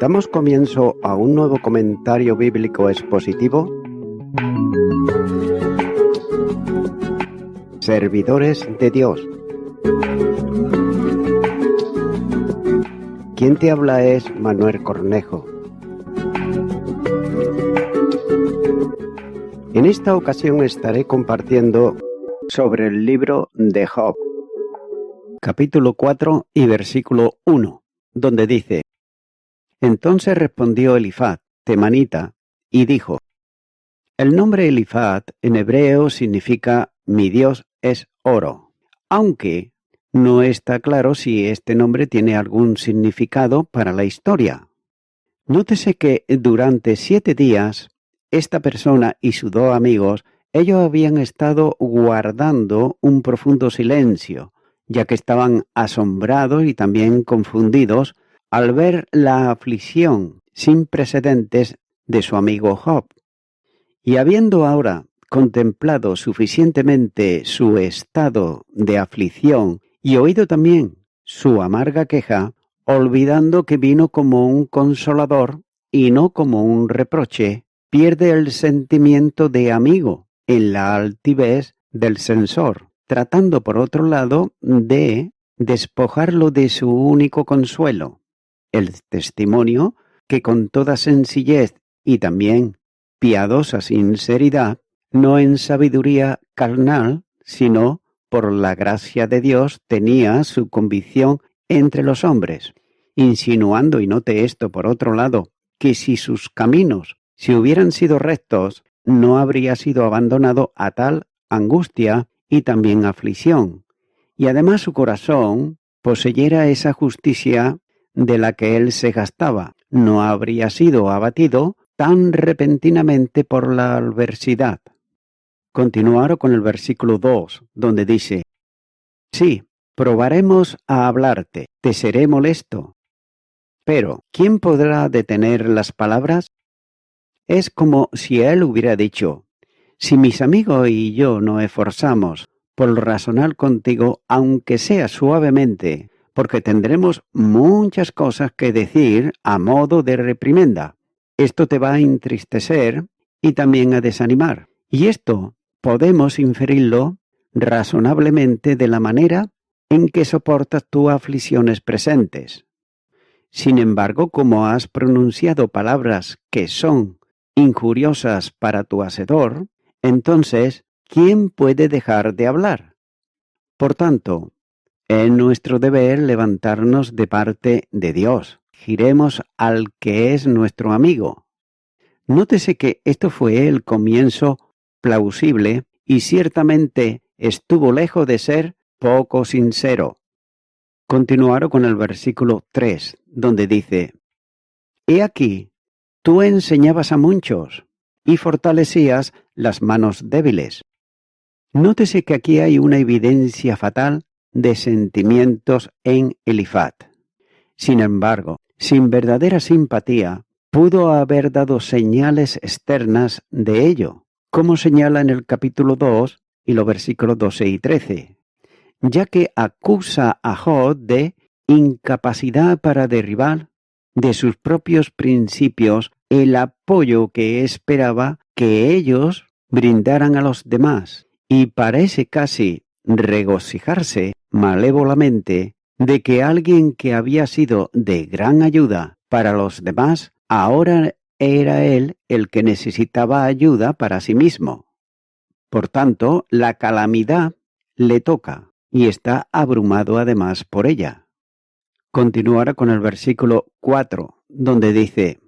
Damos comienzo a un nuevo comentario bíblico expositivo. Servidores de Dios. Quien te habla es Manuel Cornejo. En esta ocasión estaré compartiendo sobre el libro de Job, capítulo 4 y versículo 1, donde dice: Entonces respondió Elifaz, temanita, y dijo: El nombre Elifaz en hebreo significa mi Dios es oro, aunque no está claro si este nombre tiene algún significado para la historia. Nótese que durante 7 días, esta persona y sus 2 amigos, ellos habían estado guardando un profundo silencio, ya que estaban asombrados y también confundidos al ver la aflicción sin precedentes de su amigo Job. Y habiendo ahora contemplado suficientemente su estado de aflicción y oído también su amarga queja, olvidando que vino como un consolador y no como un reproche, pierde el sentimiento de amigo en la altivez del censor, tratando por otro lado de despojarlo de su único consuelo, el testimonio que con toda sencillez y también piadosa sinceridad, no en sabiduría carnal, sino por la gracia de Dios, tenía su convicción entre los hombres, insinuando, y note esto por otro lado, que si sus caminos, si hubieran sido rectos, no habría sido abandonado a tal angustia y también aflicción, y además su corazón poseyera esa justicia de la que él se gastaba, no habría sido abatido tan repentinamente por la adversidad. Continuar con el versículo 2, donde dice: Sí, probaremos a hablarte, te seré molesto. Pero, ¿quién podrá detener las palabras? Es como si él hubiera dicho: si mis amigos y yo nos esforzamos por razonar contigo, aunque sea suavemente, porque tendremos muchas cosas que decir a modo de reprimenda. Esto te va a entristecer y también a desanimar. Y esto podemos inferirlo razonablemente de la manera en que soportas tus aflicciones presentes. Sin embargo, como has pronunciado palabras que son injuriosas para tu hacedor, entonces, ¿quién puede dejar de hablar? Por tanto, es nuestro deber levantarnos de parte de Dios. Giremos al que es nuestro amigo. Nótese que esto fue el comienzo plausible y ciertamente estuvo lejos de ser poco sincero. Continuaron con el versículo 3, donde dice: He aquí, tú enseñabas a muchos y fortalecías las manos débiles. Nótese que aquí hay una evidencia fatal de sentimientos en Elifaz. Sin embargo, sin verdadera simpatía, pudo haber dado señales externas de ello, como señala en el capítulo 2 y los versículos 12 y 13, ya que acusa a Job de incapacidad para derribar de sus propios principios el apoyo que esperaba que ellos brindaran a los demás, y parece casi regocijarse malévolamente de que alguien que había sido de gran ayuda para los demás, ahora era él el que necesitaba ayuda para sí mismo. Por tanto, la calamidad le toca y está abrumado además por ella. Continuará con el versículo 4, donde dice: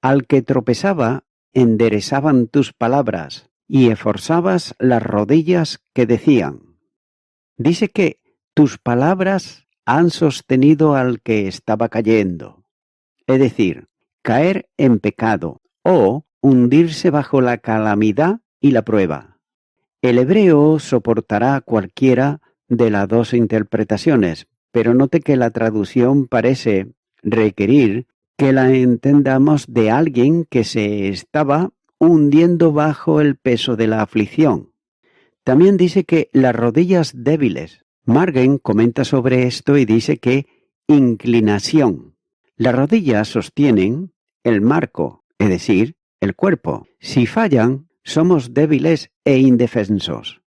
Al que tropezaba, enderezaban tus palabras y esforzabas las rodillas que decían. Dice que tus palabras han sostenido al que estaba cayendo, es decir, caer en pecado o hundirse bajo la calamidad y la prueba. El hebreo soportará cualquiera de las 2 interpretaciones, pero note que la traducción parece requerir que la entendamos de alguien que se estaba hundiendo bajo el peso de la aflicción. También dice que las rodillas débiles. Margen comenta sobre esto y dice que inclinación. Las rodillas sostienen el marco, es decir, el cuerpo. Si fallan, somos débiles e indefensos.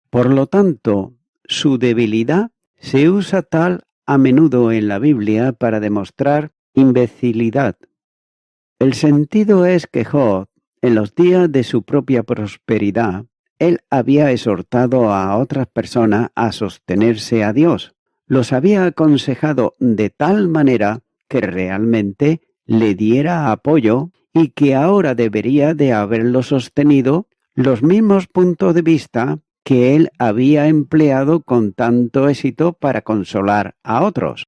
Por lo tanto, su debilidad se usa tal a menudo en la Biblia para demostrar imbecilidad. El sentido es que Job, en los días de su propia prosperidad, él había exhortado a otras personas a sostenerse a Dios. Los había aconsejado de tal manera que realmente le diera apoyo y que ahora debería de haberlo sostenido los mismos puntos de vista que él había empleado con tanto éxito para consolar a otros.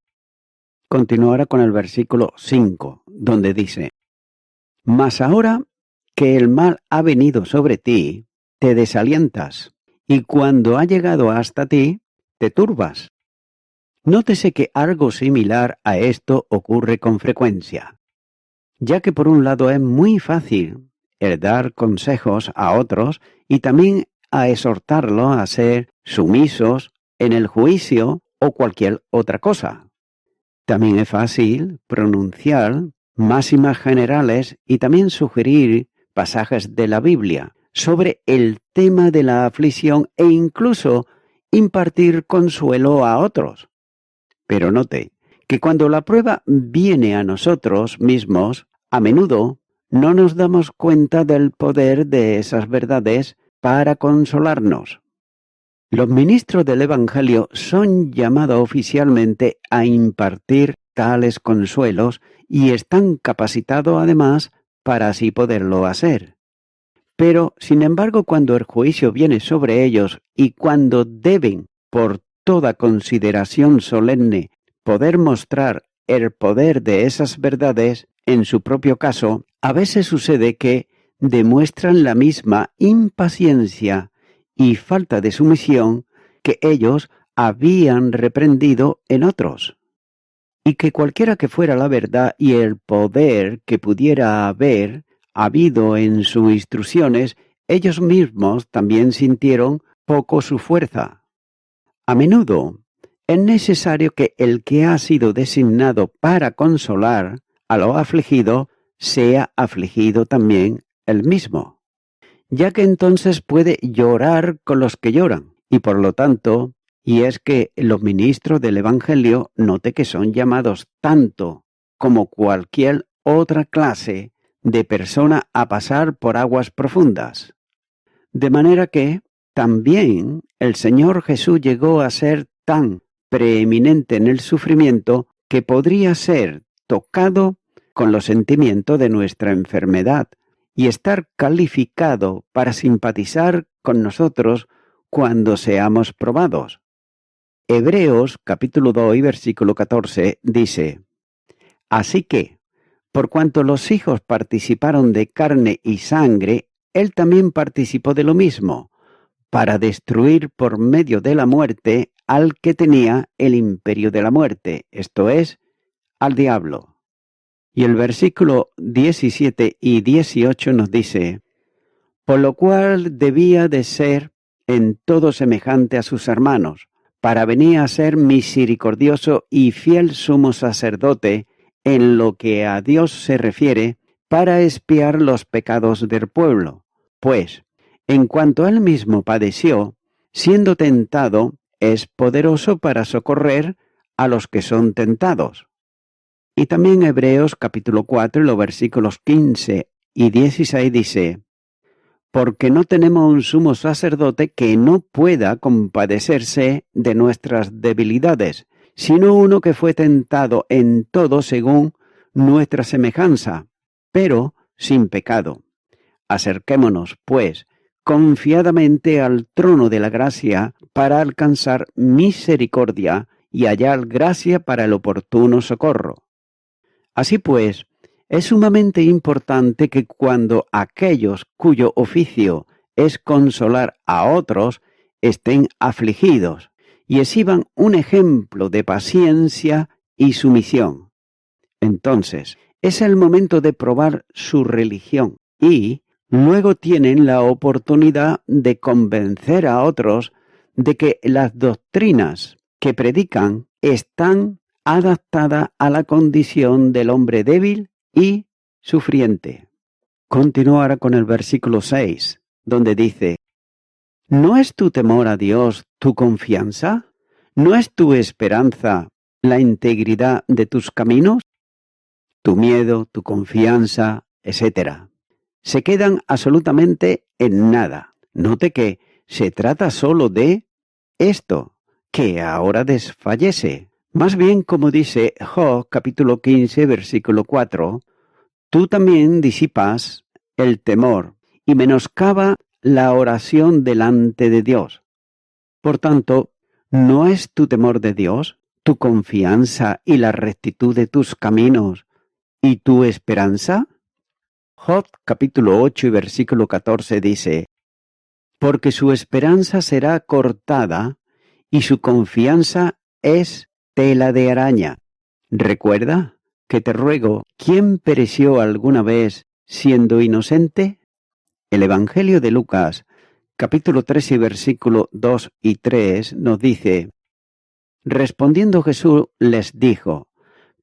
Continuará con el versículo 5, donde dice: Mas ahora que el mal ha venido sobre ti, te desalientas, y cuando ha llegado hasta ti, te turbas. Nótese que algo similar a esto ocurre con frecuencia, ya que por un lado es muy fácil el dar consejos a otros y también a exhortarlos a ser sumisos en el juicio o cualquier otra cosa. También es fácil pronunciar máximas generales y también sugerir pasajes de la Biblia sobre el tema de la aflicción e incluso impartir consuelo a otros. Pero note que cuando la prueba viene a nosotros mismos, a menudo no nos damos cuenta del poder de esas verdades para consolarnos. Los ministros del Evangelio son llamados oficialmente a impartir tales consuelos y están capacitados además para así poderlo hacer. Pero, sin embargo, cuando el juicio viene sobre ellos y cuando deben, por toda consideración solemne, poder mostrar el poder de esas verdades, en su propio caso, a veces sucede que demuestran la misma impaciencia y falta de sumisión que ellos habían reprendido en otros, y que cualquiera que fuera la verdad y el poder que pudiera haber habido en sus instrucciones, ellos mismos también sintieron poco su fuerza. A menudo es necesario que el que ha sido designado para consolar a los afligidos sea afligido también él mismo, ya que entonces puede llorar con los que lloran, y por lo tanto, y es que los ministros del Evangelio note que son llamados tanto como cualquier otra clase de persona a pasar por aguas profundas. De manera que también el Señor Jesús llegó a ser tan preeminente en el sufrimiento que podría ser tocado con los sentimientos de nuestra enfermedad y estar calificado para simpatizar con nosotros cuando seamos probados. Hebreos capítulo 2 y versículo 14 dice: Así que, por cuanto los hijos participaron de carne y sangre, él también participó de lo mismo, para destruir por medio de la muerte al que tenía el imperio de la muerte, esto es, al diablo. Y el versículo 17 y 18 nos dice: Por lo cual debía de ser en todo semejante a sus hermanos, para venir a ser misericordioso y fiel sumo sacerdote en lo que a Dios se refiere, para expiar los pecados del pueblo. Pues, en cuanto él mismo padeció, siendo tentado, es poderoso para socorrer a los que son tentados. Y también Hebreos capítulo 4, los versículos 15 y 16 dice: Porque no tenemos un sumo sacerdote que no pueda compadecerse de nuestras debilidades, sino uno que fue tentado en todo según nuestra semejanza, pero sin pecado. Acerquémonos, pues, confiadamente al trono de la gracia para alcanzar misericordia y hallar gracia para el oportuno socorro. Así pues, es sumamente importante que cuando aquellos cuyo oficio es consolar a otros estén afligidos y exhiban un ejemplo de paciencia y sumisión. Entonces, es el momento de probar su religión y luego tienen la oportunidad de convencer a otros de que las doctrinas que predican están adaptada a la condición del hombre débil y sufriente. Continúa ahora con el versículo 6, donde dice: ¿No es tu temor a Dios tu confianza? ¿No es tu esperanza la integridad de tus caminos? Tu miedo, tu confianza, etc. se quedan absolutamente en nada. Note que se trata solo de esto, que ahora desfallece. Más bien, como dice Job capítulo 15, versículo 4, tú también disipas el temor y menoscaba la oración delante de Dios. Por tanto, ¿no es tu temor de Dios, tu confianza y la rectitud de tus caminos y tu esperanza? Job capítulo 8 y versículo 14 dice: porque su esperanza será cortada y su confianza es tela de araña. Recuerda que te ruego, ¿quién pereció alguna vez siendo inocente? El Evangelio de Lucas, capítulo 3 y versículo 2 y 3 nos dice: respondiendo Jesús les dijo: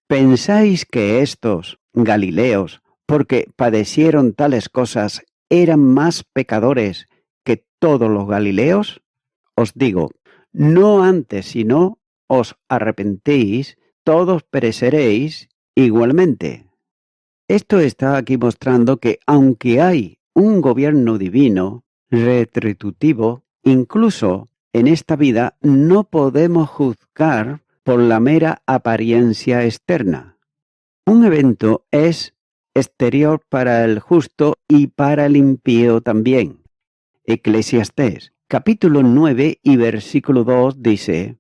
¿pensáis que estos Galileos, porque padecieron tales cosas, eran más pecadores que todos los Galileos? Os digo, no antes, sino os arrepentéis, todos pereceréis igualmente. Esto está aquí mostrando que aunque hay un gobierno divino, retributivo, incluso en esta vida no podemos juzgar por la mera apariencia externa. Un evento es exterior para el justo y para el impío también. Eclesiastés, capítulo 9 y versículo 2 dice: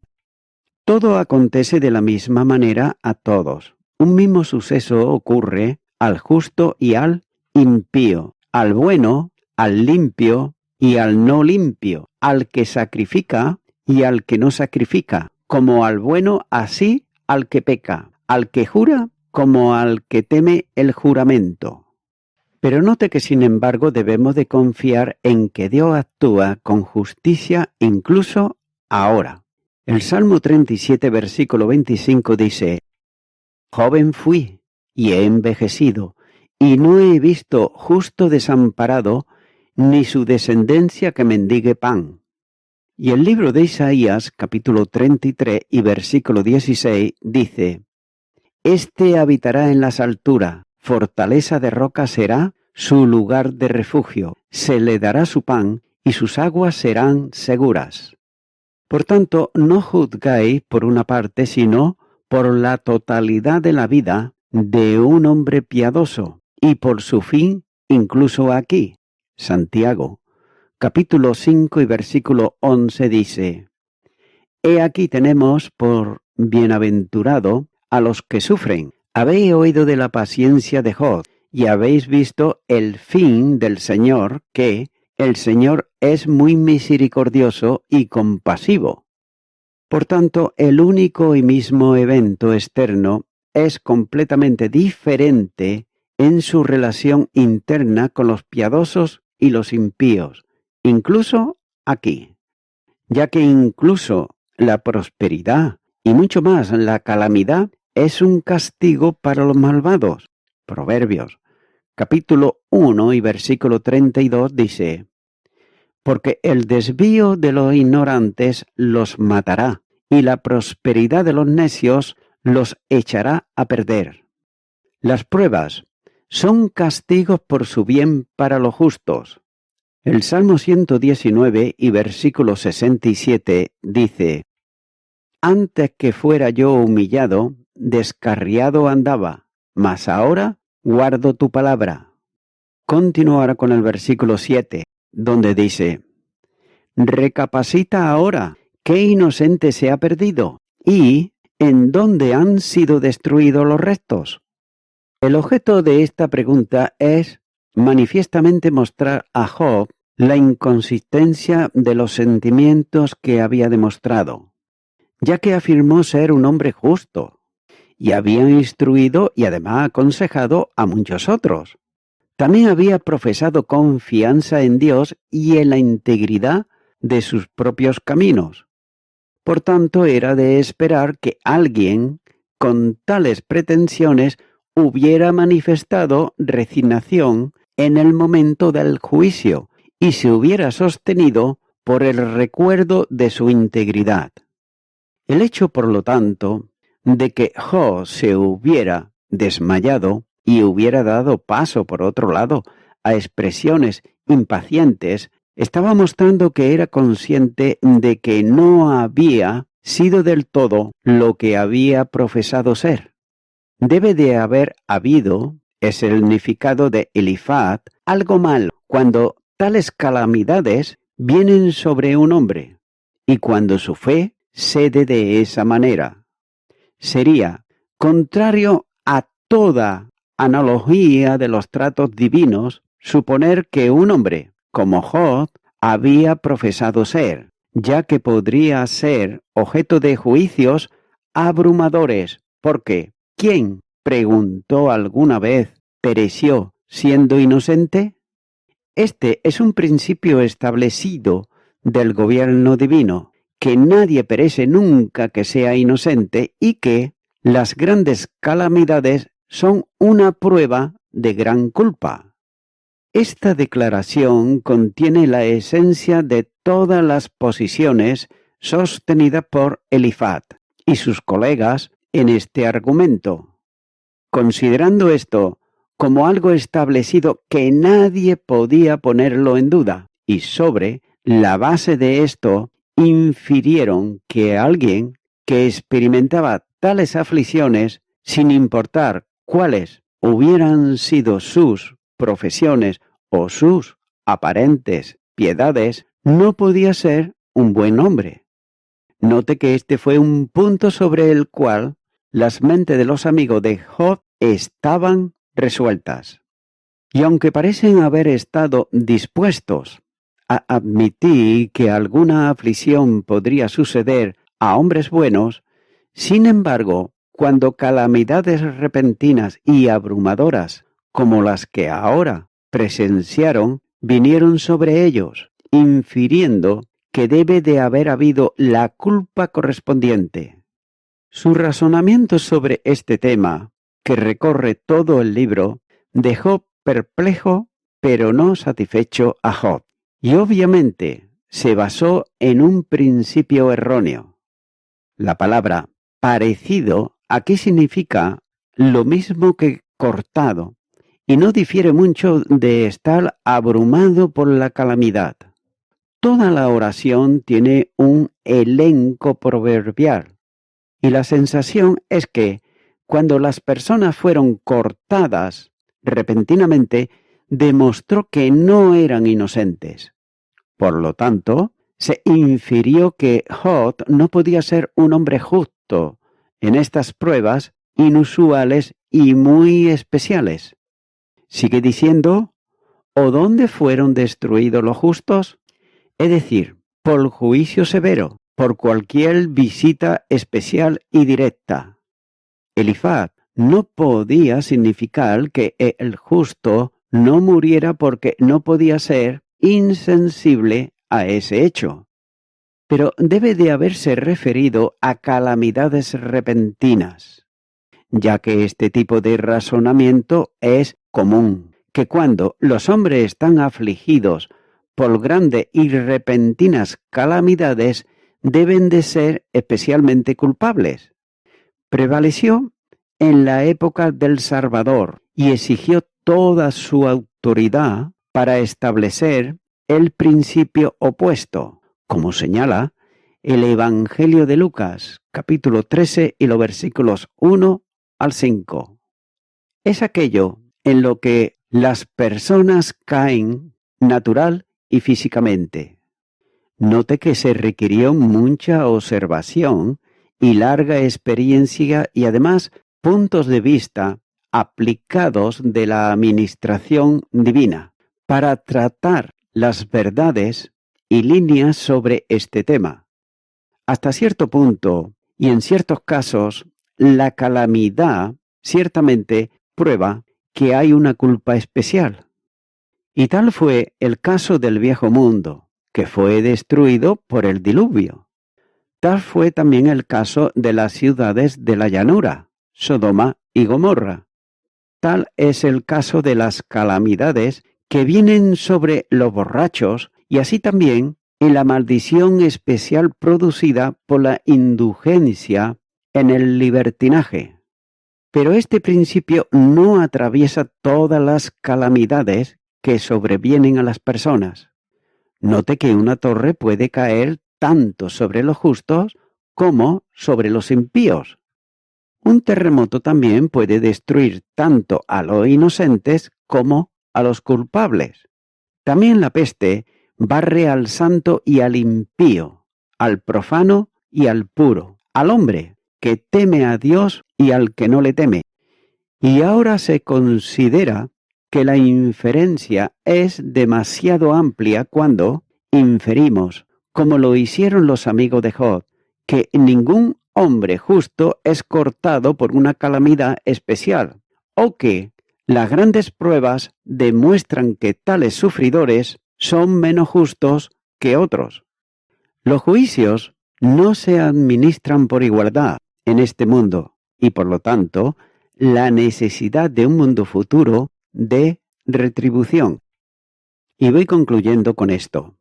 todo acontece de la misma manera a todos. Un mismo suceso ocurre al justo y al impío, al bueno, al limpio y al no limpio, al que sacrifica y al que no sacrifica, como al bueno, así al que peca, al que jura como al que teme el juramento. Pero note que sin embargo debemos de confiar en que Dios actúa con justicia incluso ahora. El Salmo 37, versículo 25 dice: joven fui y he envejecido, y no he visto justo desamparado, ni su descendencia que mendigue pan. Y el libro de Isaías, capítulo 33 y versículo 16, dice: este habitará en las alturas, fortaleza de roca será su lugar de refugio, se le dará su pan, y sus aguas serán seguras. Por tanto, no juzgáis por una parte, sino por la totalidad de la vida de un hombre piadoso, y por su fin, incluso aquí. Santiago, capítulo 5 y versículo 11 dice: he aquí tenemos por bienaventurado a los que sufren. Habéis oído de la paciencia de Job, y habéis visto el fin del Señor, que el Señor es muy misericordioso y compasivo. Por tanto, el único y mismo evento externo es completamente diferente en su relación interna con los piadosos y los impíos, incluso aquí, ya que incluso la prosperidad y mucho más la calamidad es un castigo para los malvados. Proverbios, capítulo 1 y versículo 32 dice: porque el desvío de los ignorantes los matará, y la prosperidad de los necios los echará a perder. Las pruebas son castigos por su bien para los justos. El Salmo 119 y versículo 67 dice: antes que fuera yo humillado, descarriado andaba, mas ahora guardo tu palabra. Continuará con el versículo 7, donde dice: recapacita ahora, ¿qué inocente se ha perdido? ¿Y en dónde han sido destruidos los restos? El objeto de esta pregunta es manifiestamente mostrar a Job la inconsistencia de los sentimientos que había demostrado, ya que afirmó ser un hombre justo, y había instruido y además aconsejado a muchos otros. También había profesado confianza en Dios y en la integridad de sus propios caminos. Por tanto, era de esperar que alguien con tales pretensiones hubiera manifestado resignación en el momento del juicio y se hubiera sostenido por el recuerdo de su integridad. El hecho, por lo tanto, de que Job se hubiera desmayado y hubiera dado paso, por otro lado, a expresiones impacientes, estaba mostrando que era consciente de que no había sido del todo lo que había profesado ser. Debe de haber habido, es el significado de Elifaz, algo malo cuando tales calamidades vienen sobre un hombre y cuando su fe cede de esa manera. Sería contrario a toda analogía de los tratos divinos suponer que un hombre como Job había profesado ser, ya que podría ser objeto de juicios abrumadores, porque ¿quién, preguntó alguna vez, pereció siendo inocente? Este es un principio establecido del gobierno divino, que nadie perece nunca que sea inocente y que las grandes calamidades son una prueba de gran culpa. Esta declaración contiene la esencia de todas las posiciones sostenidas por Elifaz y sus colegas en este argumento. Considerando esto como algo establecido que nadie podía ponerlo en duda, y sobre la base de esto infirieron que alguien que experimentaba tales aflicciones, sin importar cuáles hubieran sido sus profesiones o sus aparentes piedades, no podía ser un buen hombre. Note que este fue un punto sobre el cual las mentes de los amigos de Job estaban resueltas. Y aunque parecen haber estado dispuestos a admitir que alguna aflicción podría suceder a hombres buenos, sin embargo, cuando calamidades repentinas y abrumadoras como las que ahora presenciaron vinieron sobre ellos, infiriendo que debe de haber habido la culpa correspondiente. Su razonamiento sobre este tema, que recorre todo el libro, dejó perplejo pero no satisfecho a Job, y obviamente se basó en un principio erróneo. La palabra parecido aquí significa lo mismo que cortado, y no difiere mucho de estar abrumado por la calamidad. Toda la oración tiene un elenco proverbial, y la sensación es que cuando las personas fueron cortadas repentinamente, demostró que no eran inocentes. Por lo tanto, se infirió que Job no podía ser un hombre justo en estas pruebas inusuales y muy especiales. Sigue diciendo, ¿o dónde fueron destruidos los justos? Es decir, por juicio severo, por cualquier visita especial y directa. Elifaz no podía significar que el justo no muriera porque no podía ser insensible a ese hecho, pero debe de haberse referido a calamidades repentinas, ya que este tipo de razonamiento es común, que cuando los hombres están afligidos por grandes y repentinas calamidades deben de ser especialmente culpables. Prevaleció en la época del Salvador y exigió toda su autoridad para establecer el principio opuesto, como señala el Evangelio de Lucas, capítulo 13 y los versículos 1 al 5. Es aquello en lo que las personas caen natural y físicamente. Note que se requirió mucha observación y larga experiencia y además puntos de vista aplicados de la administración divina para tratar las verdades y líneas sobre este tema. Hasta cierto punto, y en ciertos casos, la calamidad ciertamente prueba que hay una culpa especial. Y tal fue el caso del viejo mundo, que fue destruido por el diluvio. Tal fue también el caso de las ciudades de la llanura, Sodoma y Gomorra. Tal es el caso de las calamidades que vienen sobre los borrachos y así también en la maldición especial producida por la indulgencia en el libertinaje. Pero este principio no atraviesa todas las calamidades que sobrevienen a las personas. Note que una torre puede caer tanto sobre los justos como sobre los impíos. Un terremoto también puede destruir tanto a los inocentes como a los culpables. También la peste barre al santo y al impío, al profano y al puro, al hombre que teme a Dios y al que no le teme. Y ahora se considera que la inferencia es demasiado amplia cuando inferimos, como lo hicieron los amigos de Job, que ningún hombre justo es cortado por una calamidad especial, o que las grandes pruebas demuestran que tales sufridores son menos justos que otros. Los juicios no se administran por igualdad en este mundo y por lo tanto la necesidad de un mundo futuro de retribución. Y voy concluyendo con esto.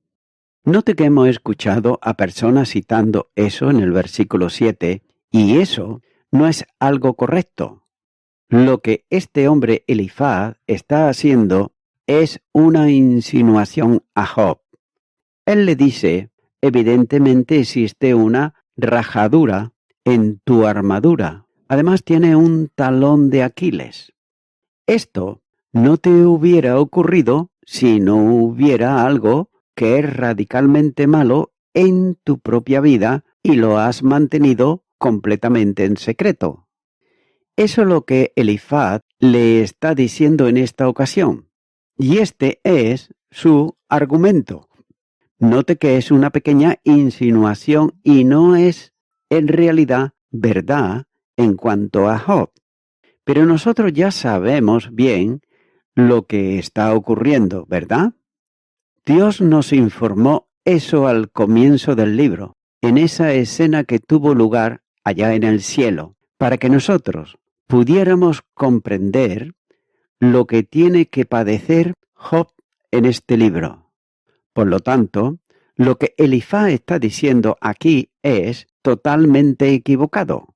Note que hemos escuchado a personas citando eso en el versículo 7 y eso no es algo correcto. Lo que este hombre Elifaz está haciendo es una insinuación a Job. Él le dice, evidentemente existe una rajadura en tu armadura. Además tiene un talón de Aquiles. Esto no te hubiera ocurrido si no hubiera algo que es radicalmente malo en tu propia vida y lo has mantenido completamente en secreto. Eso es lo que Elifaz le está diciendo en esta ocasión. Y este es su argumento. Note que es una pequeña insinuación y no es en realidad verdad en cuanto a Job. Pero nosotros ya sabemos bien lo que está ocurriendo, ¿verdad? Dios nos informó eso al comienzo del libro, en esa escena que tuvo lugar allá en el cielo, para que nosotros pudiéramos comprender lo que tiene que padecer Job en este libro. Por lo tanto, lo que Elifaz está diciendo aquí es totalmente equivocado.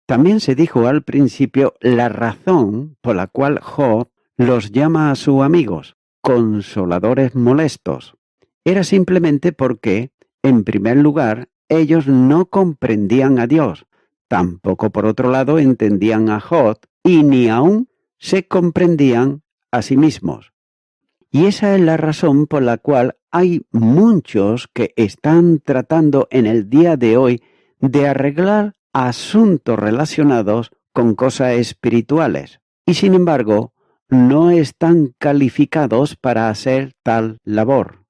También se dijo al principio la razón por la cual Job los llama a sus amigos consoladores molestos. Era simplemente porque, en primer lugar, ellos no comprendían a Dios, tampoco por otro lado entendían a Job y ni aún se comprendían a sí mismos. Y esa es la razón por la cual hay muchos que están tratando en el día de hoy de arreglar asuntos relacionados con cosas espirituales y sin embargo no están calificados para hacer tal labor.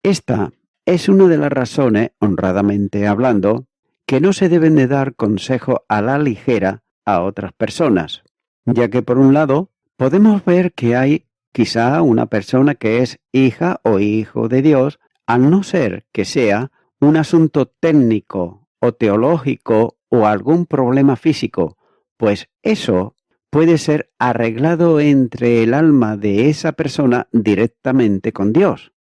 Esta es una de las razones, honradamente hablando, que no se deben de dar consejo a la ligera a otras personas, ya que por un lado podemos ver que hay quizá una persona que es hija o hijo de Dios, al no ser que sea un asunto técnico o teológico o algún problema físico, pues eso puede ser arreglado entre el alma de esa persona directamente con Dios.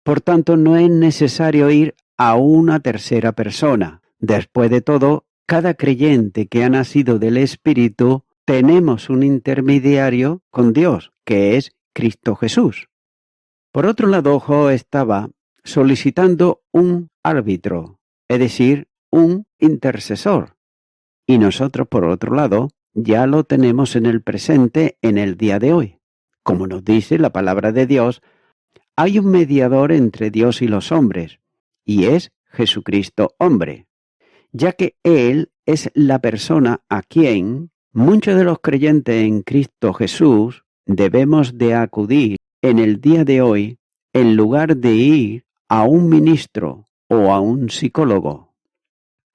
Por tanto, no es necesario ir a una tercera persona. Después de todo, cada creyente que ha nacido del Espíritu, tenemos un intermediario con Dios, que es Cristo Jesús. Por otro lado, Job estaba solicitando un árbitro, es decir, un intercesor. Y nosotros, por otro lado, ya lo tenemos en el presente, en el día de hoy. Como nos dice la palabra de Dios, hay un mediador entre Dios y los hombres, y es Jesucristo hombre, ya que Él es la persona a quien muchos de los creyentes en Cristo Jesús debemos de acudir en el día de hoy en lugar de ir a un ministro o a un psicólogo.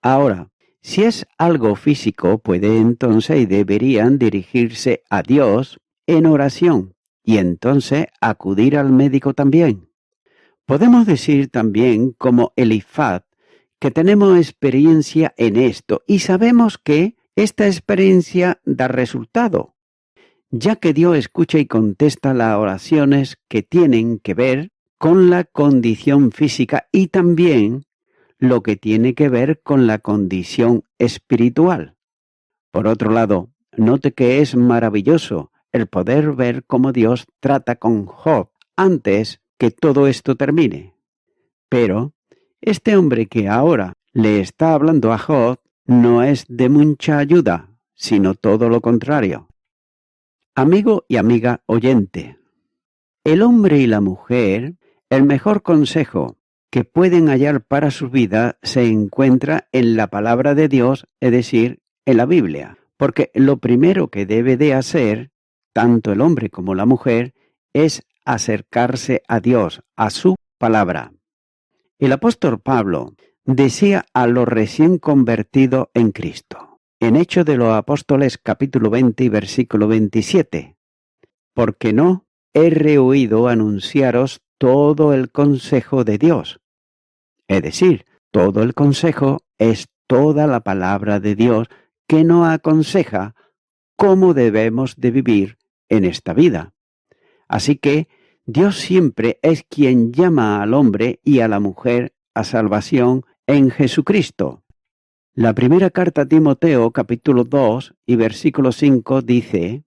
Ahora, si es algo físico, puede entonces y deberían dirigirse a Dios en oración y entonces acudir al médico también. Podemos decir también, como Elifaz, que tenemos experiencia en esto y sabemos que Esta experiencia da resultado, ya que Dios escucha y contesta las oraciones que tienen que ver con la condición física y también lo que tiene que ver con la condición espiritual. Por otro lado, note que es maravilloso el poder ver cómo Dios trata con Job antes que todo esto termine. Pero este hombre que ahora le está hablando a Job no es de mucha ayuda, sino todo lo contrario. Amigo y amiga oyente, el hombre y la mujer, el mejor consejo que pueden hallar para su vida se encuentra en la palabra de Dios, es decir, en la Biblia, porque lo primero que debe de hacer, tanto el hombre como la mujer, es acercarse a Dios, a su palabra. El apóstol Pablo decía a los recién convertidos en Cristo, en Hechos de los Apóstoles capítulo 20 y versículo 27, porque no he rehuido anunciaros todo el consejo de Dios. Es decir, todo el consejo es toda la palabra de Dios que nos aconseja cómo debemos de vivir en esta vida. Así que Dios siempre es quien llama al hombre y a la mujer a salvación en Jesucristo. La primera carta a Timoteo, capítulo 2 y versículo 5 dice: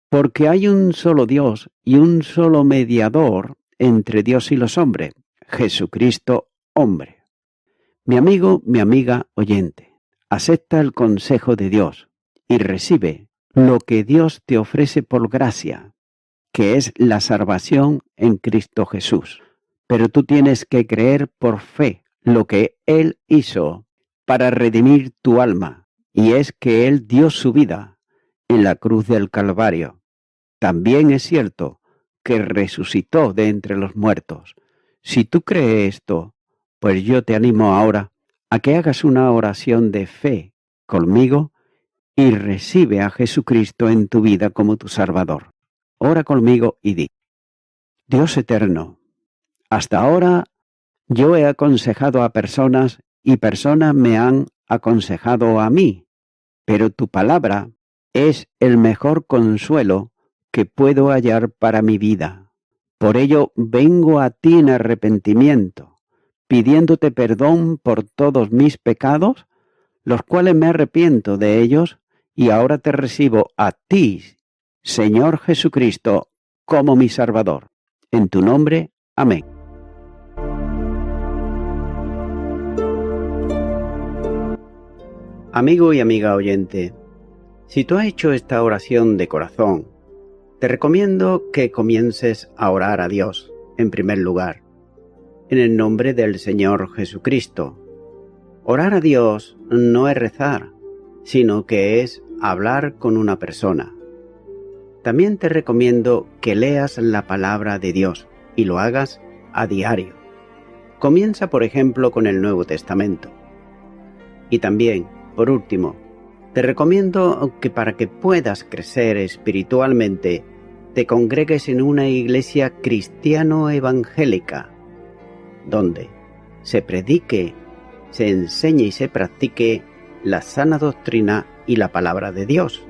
porque hay un solo Dios y un solo mediador entre Dios y los hombres, Jesucristo hombre. Mi amigo, mi amiga oyente, acepta el consejo de Dios y recibe lo que Dios te ofrece por gracia, que es la salvación en Cristo Jesús. Pero tú tienes que creer por fe lo que Él hizo para redimir tu alma, y es que Él dio su vida en la cruz del Calvario. También es cierto que resucitó de entre los muertos. Si tú crees esto, pues yo te animo ahora a que hagas una oración de fe conmigo y recibe a Jesucristo en tu vida como tu Salvador. Ora conmigo y di: Dios eterno, hasta ahora yo he aconsejado a personas y personas me han aconsejado a mí, pero tu palabra es el mejor consuelo que puedo hallar para mi vida. Por ello vengo a ti en arrepentimiento, pidiéndote perdón por todos mis pecados, los cuales me arrepiento de ellos, y ahora te recibo a ti, Señor Jesucristo, como mi Salvador. En tu nombre, amén. Amigo y amiga oyente, si tú has hecho esta oración de corazón, te recomiendo que comiences a orar a Dios, en primer lugar, en el nombre del Señor Jesucristo. Orar a Dios no es rezar, sino que es hablar con una persona. También te recomiendo que leas la palabra de Dios y lo hagas a diario. Comienza, por ejemplo, con el Nuevo Testamento. Y también, por último, te recomiendo que para que puedas crecer espiritualmente, te congregues en una iglesia cristiano-evangélica, donde se predique, se enseñe y se practique la sana doctrina y la palabra de Dios.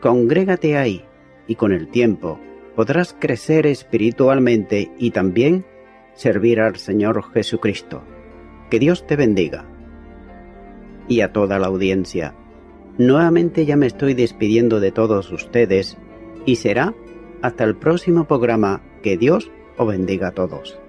Congrégate ahí y con el tiempo podrás crecer espiritualmente y también servir al Señor Jesucristo. Que Dios te bendiga. Y a toda la audiencia, nuevamente ya me estoy despidiendo de todos ustedes y será hasta el próximo programa. Que Dios os bendiga a todos.